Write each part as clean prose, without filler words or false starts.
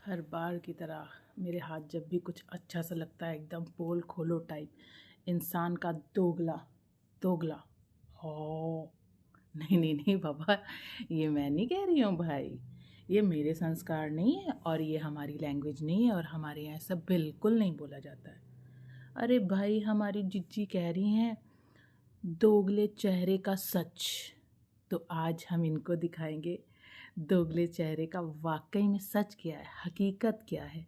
हर बार की तरह मेरे हाथ जब भी कुछ अच्छा सा लगता है एकदम पोल खोलो टाइप, इंसान का दोगला दोगला हो। नहीं नहीं नहीं बाबा, ये मैं नहीं कह रही हूँ भाई, ये मेरे संस्कार नहीं है और ये हमारी लैंग्वेज नहीं है और हमारे यहाँ ऐसा बिल्कुल नहीं बोला जाता है। अरे भाई, हमारी जिज्जी कह रही हैं दोगले चेहरे का सच, तो आज हम इनको दिखाएंगे दोगले चेहरे का वाकई में सच क्या है, हकीकत क्या है।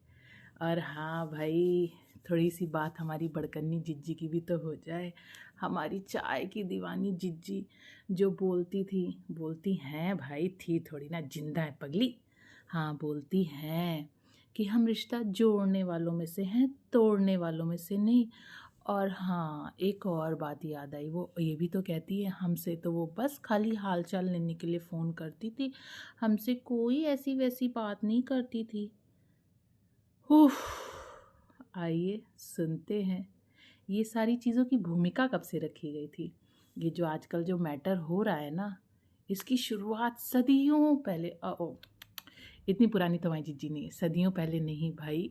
और हाँ भाई, थोड़ी सी बात हमारी बड़कन्नी जिज्जी की भी तो हो जाए। हमारी चाय की दीवानी जिज्जी जो बोलती हैं भाई, थी थोड़ी ना, जिंदा है पगली। हाँ, बोलती हैं कि हम रिश्ता जोड़ने वालों में से हैं, तोड़ने वालों में से नहीं। और हाँ, एक और बात याद आई, वो ये भी तो कहती है हमसे तो वो बस खाली हालचाल लेने के लिए फ़ोन करती थी, हमसे कोई ऐसी वैसी बात नहीं करती थी। उफ, आइए सुनते हैं ये सारी चीज़ों की भूमिका कब से रखी गई थी। ये जो आजकल जो मैटर हो रहा है ना, इसकी शुरुआत सदियों पहले इतनी पुरानी तो हमारी जिज्जी नहीं है, सदियों पहले नहीं भाई।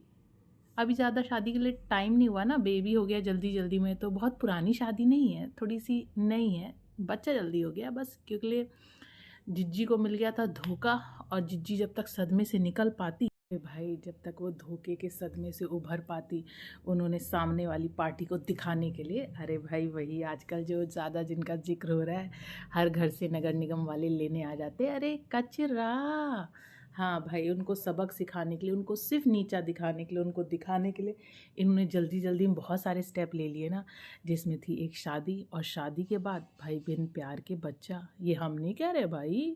अभी ज़्यादा शादी के लिए टाइम नहीं हुआ ना, बेबी हो गया जल्दी जल्दी में, तो बहुत पुरानी शादी नहीं है, थोड़ी सी नई है, बच्चा जल्दी हो गया बस, क्योंकि जिज्जी को मिल गया था धोखा। और जिज्जी जब तक सदमे से निकल पाती भाई, जब तक वो धोखे के सदमे से उभर पाती, उन्होंने सामने वाली पार्टी को दिखाने के लिए, अरे भाई वही आजकल जो ज़्यादा जिनका जिक्र हो रहा है, हर घर से नगर निगम वाले लेने आ जाते, अरे कचरा। हाँ भाई, उनको सबक सिखाने के लिए, उनको सिर्फ नीचा दिखाने के लिए, उनको दिखाने के लिए इन्होंने जल्दी जल्दी में बहुत सारे स्टेप ले लिए ना, जिसमें थी एक शादी, और शादी के बाद भाई बिन प्यार के बच्चा। ये हम नहीं कह रहे भाई,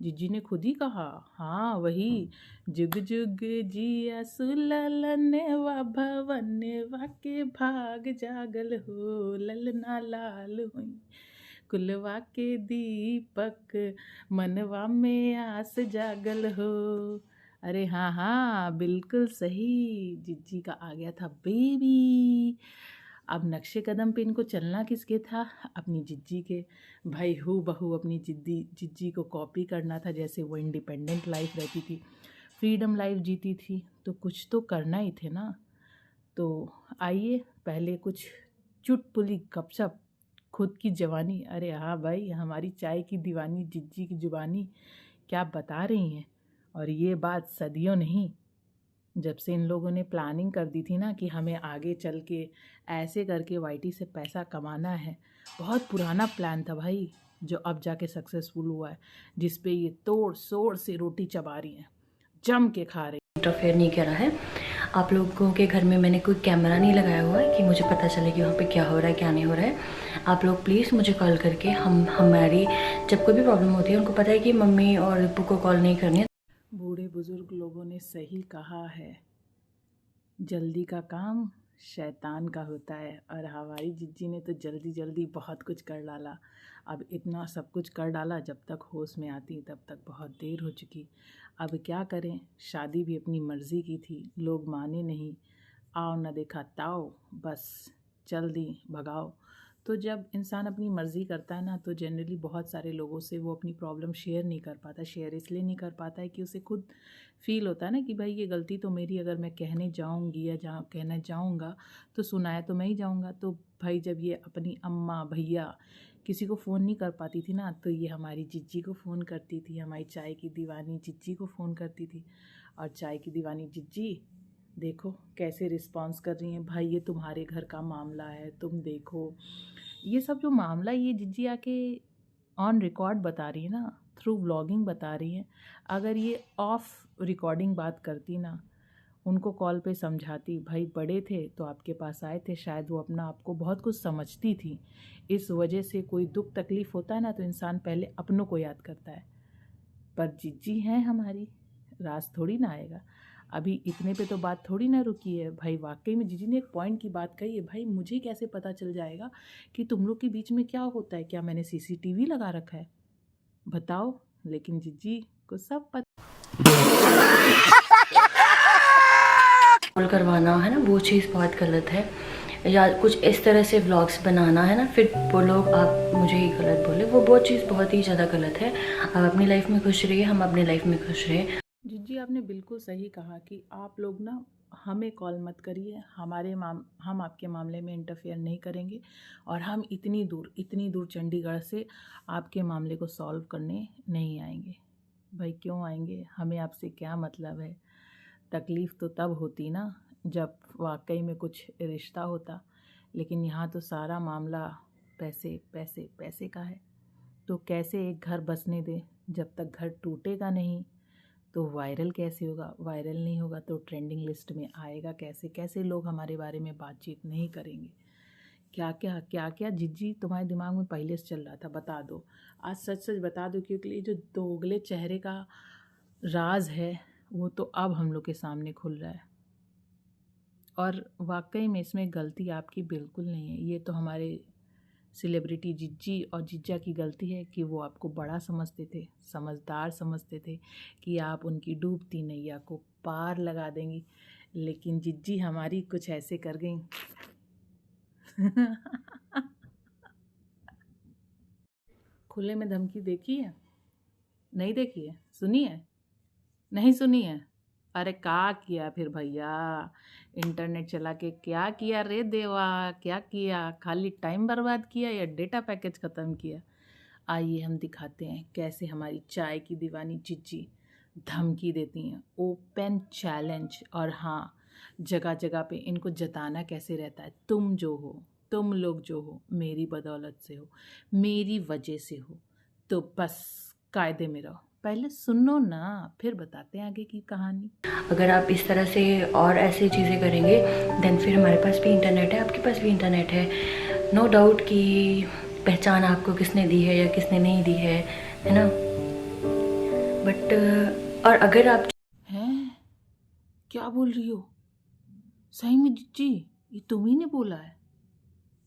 जिज्जी ने खुद ही कहा। हाँ वही, जुग जुग जिया सुललनेवा भवनेवा के भाग जागल हो, ललना लाल हुई कुलवा के दीपक, मनवा में आस जागल हो। अरे हाँ हाँ, बिल्कुल सही, जिज्जी का आ गया था बेबी। अब नक्शे कदम पे इनको चलना किसके था, अपनी जिज्जी के। भाई हू बहू अपनी जिज्जी को कॉपी करना था, जैसे वो इंडिपेंडेंट लाइफ रहती थी, फ्रीडम लाइफ जीती थी, तो कुछ तो करना ही थे ना। तो आइए पहले कुछ चुटपुली गपशप, खुद की जवानी। अरे हाँ भाई, हमारी चाय की दीवानी जिज्जी की जुबानी क्या बता रही हैं। और ये बात सदियों नहीं, जब से इन लोगों ने प्लानिंग कर दी थी ना कि हमें आगे चल के ऐसे करके वाईटी से पैसा कमाना है, बहुत पुराना प्लान था भाई, जो अब जाके सक्सेसफुल हुआ है, जिस पे ये तोड़ सोड़ से रोटी चबा रही हैं, जम के खा रही। इंटरफेयर नहीं करा है। आप लोगों के घर में मैंने कोई कैमरा नहीं लगाया हुआ है कि मुझे पता चले कि वहाँ पे क्या हो रहा है क्या नहीं हो रहा है। आप लोग प्लीज़ मुझे कॉल करके, हमारी जब कोई भी प्रॉब्लम होती है, उनको पता है कि मम्मी और अब्बू को कॉल नहीं करनी है। बूढ़े बुजुर्ग लोगों ने सही कहा है, जल्दी का काम शैतान का होता है। और हमारी जिज्जी ने तो जल्दी जल्दी बहुत कुछ कर डाला। अब इतना सब कुछ कर डाला, जब तक होश में आती तब तक बहुत देर हो चुकी। अब क्या करें, शादी भी अपनी मर्ज़ी की थी, लोग माने नहीं, आओ न देखा ताओ, बस चल दी भगाओ। तो जब इंसान अपनी मर्ज़ी करता है ना, तो जनरली बहुत सारे लोगों से वो अपनी प्रॉब्लम शेयर नहीं कर पाता। शेयर इसलिए नहीं कर पाता है कि उसे खुद फील होता है ना कि भाई ये गलती तो मेरी, अगर मैं कहने जाऊंगी या कहना जाऊंगा तो सुनाया तो मैं ही जाऊंगा। तो भाई जब ये अपनी अम्मा भैया किसी को फ़ोन नहीं कर पाती थी ना, तो ये हमारी जिज्जी को फ़ोन करती थी, हमारी चाय की दीवानी जिज्जी को फ़ोन करती थी। और चाय की दीवानी जिज्जी देखो कैसे रिस्पॉन्स कर रही हैं, भाई ये तुम्हारे घर का मामला है, तुम देखो। ये सब जो मामला ये जिज्जी आके ऑन रिकॉर्ड बता रही है ना, थ्रू व्लॉगिंग बता रही है। अगर ये ऑफ रिकॉर्डिंग बात करती ना, उनको कॉल पे समझाती, भाई बड़े थे तो आपके पास आए थे, शायद वो अपना आपको बहुत कुछ समझती थी, इस वजह से कोई दुख तकलीफ़ होता है ना तो इंसान पहले अपनों को याद करता है। पर जिज्जी हैं हमारी, राज थोड़ी ना आएगा। अभी इतने पे तो बात थोड़ी ना रुकी है भाई, वाकई में जिज्जी ने एक पॉइंट की बात कही है, भाई मुझे कैसे पता चल जाएगा कि तुम लोग के बीच में क्या होता है, क्या मैंने सीसीटीवी लगा रखा है, बताओ। लेकिन जिज्जी को सब पता। कॉल करवाना है ना, वो चीज़ बहुत गलत है। या कुछ इस तरह से व्लॉग्स बनाना है ना, फिर वो लोग आप मुझे ही गलत बोले, वो बहुत चीज़ बहुत ही ज़्यादा गलत है। आप अपनी लाइफ में खुश रहिए, हम अपनी लाइफ में खुश रहे। जी आपने बिल्कुल सही कहा कि आप लोग ना हमें कॉल मत करिए, हम आपके मामले में इंटरफेयर नहीं करेंगे और हम इतनी दूर चंडीगढ़ से आपके मामले को सॉल्व करने नहीं आएंगे। भाई क्यों आएंगे, हमें आपसे क्या मतलब है। तकलीफ़ तो तब होती ना जब वाकई में कुछ रिश्ता होता, लेकिन यहाँ तो सारा मामला पैसे पैसे पैसे का है। तो कैसे एक घर बसने दें, जब तक घर टूटेगा नहीं तो वायरल कैसे होगा, वायरल नहीं होगा तो ट्रेंडिंग लिस्ट में आएगा कैसे, कैसे लोग हमारे बारे में बातचीत नहीं करेंगे। क्या क्या जिज्जी तुम्हारे दिमाग में पहले से चल रहा था, बता दो आज, सच सच बता दो, क्योंकि ये जो दोगले चेहरे का राज है वो तो अब हम लोग के सामने खुल रहा है। और वाकई में इसमें गलती आपकी बिल्कुल नहीं है, ये तो हमारे सेलिब्रिटी जिज्जी और जिज्जा की गलती है कि वो आपको बड़ा समझते थे, समझदार समझते थे कि आप उनकी डूबती नैया को पार लगा देंगी, लेकिन जिज्जी हमारी कुछ ऐसे कर गई। खुले में धमकी देखी है, नहीं देखी है, सुनी है, नहीं सुनी है। अरे क्या किया फिर भैया, इंटरनेट चला के क्या किया रे देवा, क्या किया, खाली टाइम बर्बाद किया या डेटा पैकेज ख़त्म किया। आइए हम दिखाते हैं कैसे हमारी चाय की दीवानी जिज्जी धमकी देती हैं, ओपन चैलेंज। और हाँ, जगह जगह पे इनको जताना कैसे रहता है, तुम जो हो, तुम लोग जो हो मेरी बदौलत से हो, मेरी वजह से हो, तो बस कायदे में रहो। पहले सुनो ना, फिर बताते हैं आगे की कहानी। अगर आप इस तरह से और ऐसी चीज़ें करेंगे देन फिर हमारे पास भी इंटरनेट है, आपके पास भी इंटरनेट है। नो डाउट कि पहचान आपको किसने दी है या किसने नहीं दी है ना। बट और अगर आप हैं, क्या बोल रही हो, सही में जिज्जी ये तुम ही ने बोला है।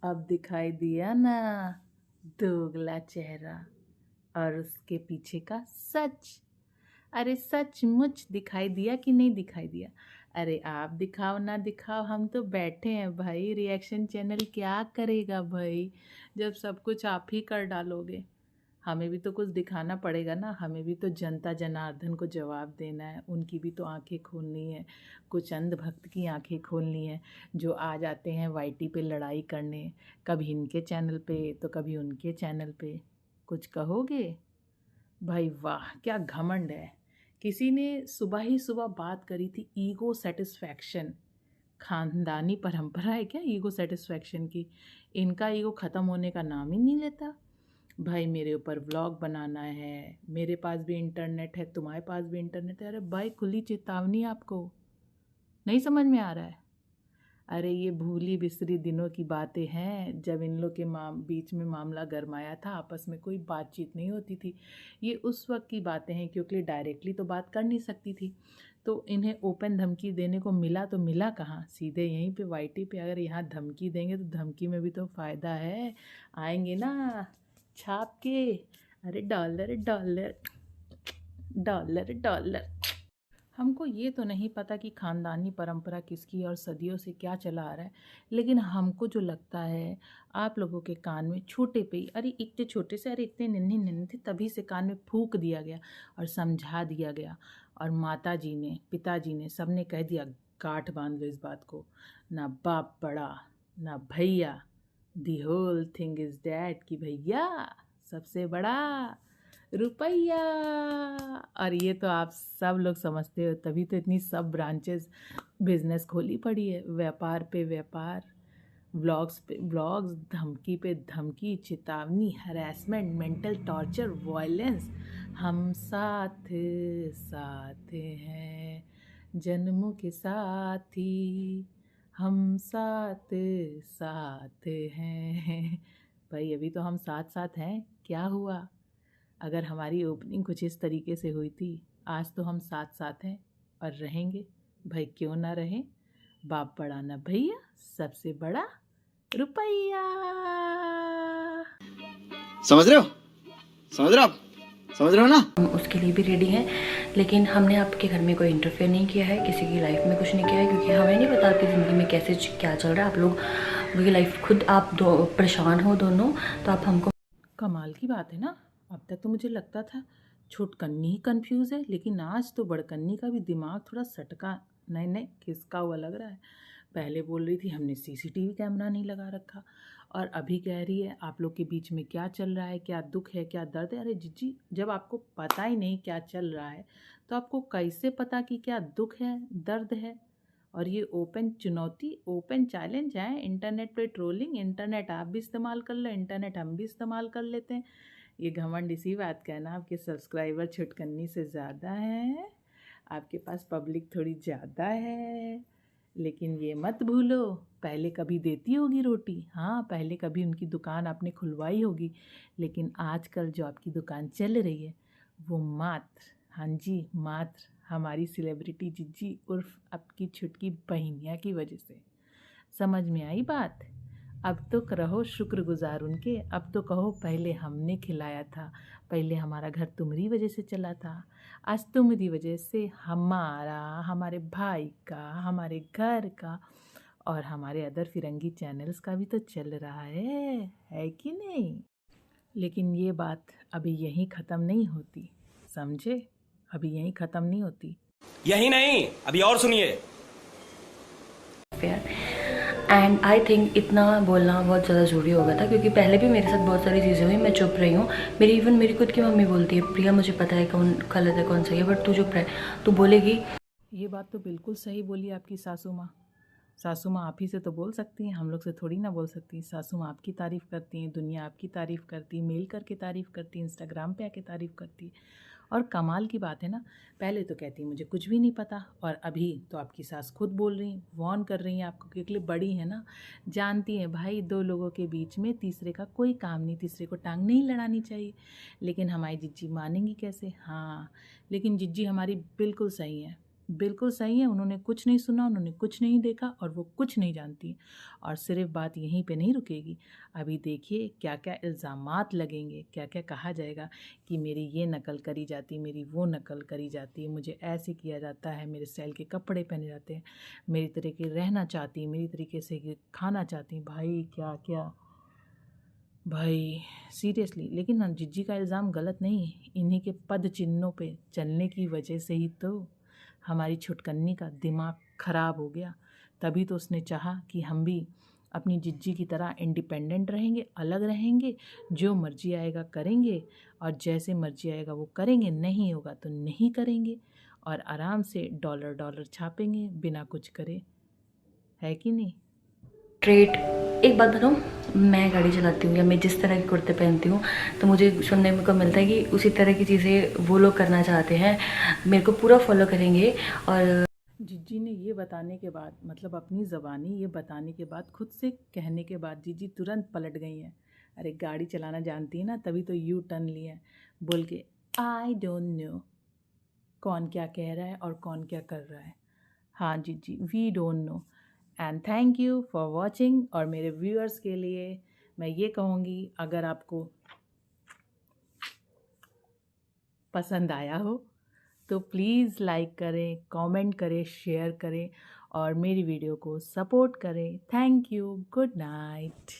अब दिखाई दिया ना दोगला चेहरा और उसके पीछे का सच। अरे सचमुच दिखाई दिया कि नहीं दिखाई दिया। अरे आप दिखाओ ना दिखाओ, हम तो बैठे हैं भाई। रिएक्शन चैनल क्या करेगा भाई, जब सब कुछ आप ही कर डालोगे। हमें भी तो कुछ दिखाना पड़ेगा ना, हमें भी तो जनता जनार्दन को जवाब देना है, उनकी भी तो आंखें खोलनी है, कुछ अंधभक्त की आंखें खोलनी है जो आ जाते हैं वाईटी पे लड़ाई करने, कभी इनके चैनल पे तो कभी उनके चैनल पे। कुछ कहोगे भाई, वाह क्या घमंड है। किसी ने सुबह ही सुबह बात करी थी ईगो सेटिस्फैक्शन, खानदानी परंपरा है क्या ईगो सेटिस्फैक्शन की। इनका ईगो ख़त्म होने का नाम ही नहीं लेता। भाई मेरे ऊपर व्लॉग बनाना है, मेरे पास भी इंटरनेट है, तुम्हारे पास भी इंटरनेट है। अरे भाई खुली चेतावनी, आपको नहीं समझ में आ रहा है। अरे ये भूली बिसरी दिनों की बातें हैं जब इन लोग के बीच में मामला गरमाया था, आपस में कोई बातचीत नहीं होती थी। ये उस वक्त की बातें हैं क्योंकि डायरेक्टली तो बात कर नहीं सकती थी, तो इन्हें ओपन धमकी देने को मिला तो मिला कहाँ, सीधे यहीं पे वाईटी पे। अगर यहाँ धमकी देंगे तो धमकी में भी तो फ़ायदा है, आएंगे ना छाप के। अरे डॉलर डॉलर डॉलर डॉलर। हमको ये तो नहीं पता कि ख़ानदानी परंपरा किसकी और सदियों से क्या चला आ रहा है, लेकिन हमको जो लगता है आप लोगों के कान में छोटे पे ही, अरे इतने छोटे से, अरे इतने नन्हे नन्हे थे तभी से कान में फूंक दिया गया और समझा दिया गया, और माता जी ने, पिताजी ने, सब ने कह दिया गांठ बांध लो इस बात को, ना बाप बड़ा ना भैया, the whole thing is that, कि भैया सबसे बड़ा रुपया। और ये तो आप सब लोग समझते हो, तभी तो इतनी सब ब्रांचेस बिजनेस खोली पड़ी है, व्यापार पे व्यापार, व्लॉग्स पे व्लॉग्स, धमकी पे धमकी, चेतावनी, हरासमेंट, मेंटल टॉर्चर, वायलेंस। हम साथ साथ हैं जन्मों के साथी, हम साथ साथ हैं। भाई अभी तो हम साथ साथ हैं, क्या हुआ अगर हमारी ओपनिंग कुछ इस तरीके से हुई थी। आज तो हम साथ साथ हैं और रहेंगे, भाई क्यों ना रहें। बाप बड़ा ना भैया, सबसे बड़ा रुपया। समझ रहे हो, समझ रहे हो आप, समझ रहे हो ना। हम उसके लिए भी रेडी हैं, लेकिन हमने आपके घर में कोई इंटरफेयर नहीं किया है, किसी की लाइफ में कुछ नहीं किया है, क्योंकि हमें नहीं पता आपकी ज़िंदगी में कैसे क्या चल रहा है। आप लोग की लाइफ खुद आप दो परेशान हो दोनों, तो आप हमको। कमाल की बात है ना, अब तक तो मुझे लगता था छोटकन्नी ही कन्फ्यूज़ है, लेकिन आज तो बड़कन्नी का भी दिमाग थोड़ा सटका, नहीं नहीं खिसका हुआ लग रहा है। पहले बोल रही थी हमने सीसीटीवी कैमरा नहीं लगा रखा, और अभी कह रही है आप लोग के बीच में क्या चल रहा है, क्या दुख है, क्या दर्द है। अरे जीजी, जब आपको पता ही नहीं क्या चल रहा है तो आपको कैसे पता कि क्या दुख है, दर्द है। और ये ओपन चुनौती, ओपन चैलेंज है इंटरनेट पे ट्रोलिंग। इंटरनेट आप भी इस्तेमाल कर लो, इंटरनेट हम भी इस्तेमाल कर लेते हैं। ये घमंड इसी बात का है ना, आपके सब्सक्राइबर छुटकन्नी से ज़्यादा हैं, आपके पास पब्लिक थोड़ी ज़्यादा है। लेकिन ये मत भूलो, पहले कभी देती होगी रोटी, हाँ पहले कभी उनकी दुकान आपने खुलवाई होगी, लेकिन आजकल जो आपकी दुकान चल रही है वो मात्र, हाँ जी मात्र, हमारी सेलिब्रिटी जिज्जी उर्फ आपकी छुटकी बहनिया की वजह से। समझ में आई बात? अब तो रहो शुक्रगुजार उनके, अब तो कहो पहले हमने खिलाया था, पहले हमारा घर तुम्हारी वजह से चला था, आज तुम्हारी वजह से हमारा, हमारे भाई का, हमारे घर का और हमारे अदर फिरंगी चैनल्स का भी तो चल रहा है कि नहीं? लेकिन ये बात अभी यहीं ख़त्म नहीं होती, समझे? अभी यहीं ख़त्म नहीं होती। यही नहीं, अभी और सुनिए। एंड आई थिंक इतना बोलना बहुत ज़्यादा ज़रूरी हो गया था, क्योंकि पहले भी मेरे साथ बहुत सारी चीज़ें हुई, मैं चुप रही हूँ। मेरी खुद की मम्मी बोलती है प्रिया मुझे पता है कौन गलत है कौन सही है, बट तू चुप रहे, तू बोलेगी। ये बात तो बिल्कुल सही बोली आपकी सासू माँ। सासू माँ आप ही से तो बोल सकती हैं, हम लोग से थोड़ी ना बोल सकती। सासू माँ आपकी तारीफ़ करती हैं, दुनिया आपकी तारीफ़ करती, मेल करके तारीफ़ करती, इंस्टाग्राम पे आके तारीफ़ करती। और कमाल की बात है ना, पहले तो कहती मुझे कुछ भी नहीं पता, और अभी तो आपकी सास खुद बोल रही, वॉर्न कर रही हैं आपको, क्योंकि बड़ी है ना, जानती हैं भाई दो लोगों के बीच में तीसरे का कोई काम नहीं, तीसरे को टांग नहीं लड़ानी चाहिए। लेकिन हमारी जिज्जी मानेंगी कैसे? हाँ, लेकिन जिज्जी हमारी बिल्कुल सही है, बिल्कुल सही है। उन्होंने कुछ नहीं सुना, उन्होंने कुछ नहीं देखा, और वो कुछ नहीं जानती। और सिर्फ बात यहीं पे नहीं रुकेगी, अभी देखिए क्या क्या इल्ज़ामात लगेंगे, क्या क्या कहा जाएगा कि मेरी ये नकल करी जाती, मेरी वो नकल करी जाती है, मुझे ऐसे किया जाता है, मेरे स्टाइल के कपड़े पहने जाते हैं, मेरी तरीके रहना चाहती, मेरी तरीके से खाना चाहती। भाई क्या क्या भाई, सीरियसली। लेकिन ना, जिज्जी का इल्ज़ाम गलत नहीं है, इन्हीं के पद चिन्हों पे चलने की वजह से ही तो हमारी छुटकन्नी का दिमाग ख़राब हो गया। तभी तो उसने चाहा कि हम भी अपनी जिज्जी की तरह इंडिपेंडेंट रहेंगे, अलग रहेंगे, जो मर्जी आएगा करेंगे, और जैसे मर्जी आएगा वो करेंगे, नहीं होगा तो नहीं करेंगे, और आराम से डॉलर डॉलर छापेंगे बिना कुछ करे, है कि नहीं? ट्रेट, एक बात बताऊँ, मैं गाड़ी चलाती हूँ या मैं जिस तरह के कुर्ते पहनती हूँ तो मुझे सुनने को मिलता है कि उसी तरह की चीज़ें वो लोग करना चाहते हैं, मेरे को पूरा फॉलो करेंगे। और जिज्जी ने ये बताने के बाद, मतलब अपनी ज़बानी ये बताने के बाद, खुद से कहने के बाद जिज्जी तुरंत पलट गई हैं। अरे गाड़ी चलाना जानती है ना, तभी तो यू टर्न लिया है, बोल के आई डोंट नो कौन क्या कह रहा है और कौन क्या कर रहा है। हाँ जिज्जी, we don't know. And thank you for watching. और मेरे व्यूअर्स के लिए मैं ये कहूँगी, अगर आपको पसंद आया हो तो प्लीज़ लाइक करें, कमेंट करें, शेयर करें और मेरी वीडियो को सपोर्ट करें। Thank you, good night.